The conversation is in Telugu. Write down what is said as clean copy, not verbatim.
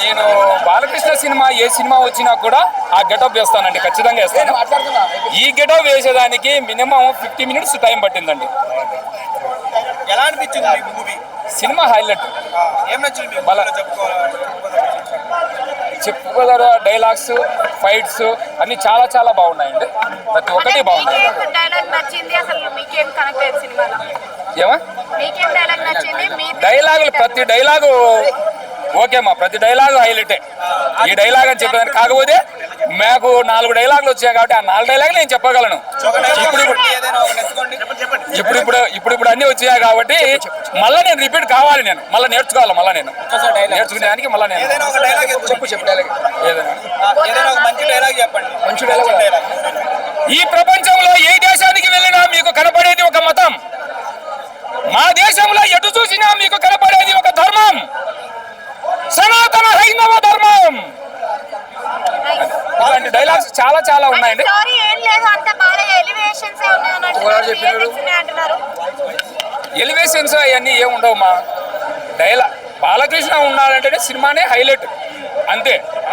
నేను బాలకృష్ణ సినిమా ఏ సినిమా వచ్చినా కూడా ఆ గెటప్ వేస్తానండి, ఖచ్చితంగా వేస్తాను. ఈ గెటప్ వేసేదానికి మినిమం 50 minutes టైం పట్టిందండి. ఎలా అనిపించింది మూవీ? Cinema highlight. ఏం నచ్చింది? చెప్పుకోదర డైలాగ్స్, ఫైట్స్ అన్ని చాలా చాలా బాగున్నాయండి. ప్రతి ఒక్కటి బాగుంది. ఏమా డైలాగులు, ప్రతి డైలాగు ఓకేమ్మా, ప్రతి డైలాగు హైలైటే. ఈ డైలాగ్ అని చెప్పేదాన్ని కాకపోతే మాకు 4 డైలాగులు వచ్చాయి కాబట్టి ఆ 4 డైలాగులు నేను చెప్పగలను. ఇప్పుడు అన్ని వచ్చాయి కాబట్టి మళ్ళీ నేను రిపీట్ కావాలి, నేను మళ్ళీ నేర్చుకోవాలి, మళ్ళీ నేను నేర్చుకునేదానికి మళ్ళీ నేను ఈ ప్రపంచంలో ఏ దేశానికి వెళ్ళినా మీకు కనపడేది ఒక మతం, మా దేశంలో ఎటు చూసినా మీకు కనపడేది ఒక ధర్మం, సనాతన హైందవ ధర్మం. ఇలాంటి డైలాగ్స్ చాలా చాలా ఉన్నాయండి. ఎలివేషన్స్ అవన్నీ ఏముండవు మా. బాలకృష్ణ ఉన్నాడంటేనే సినిమానే హైలైట్ అంతే.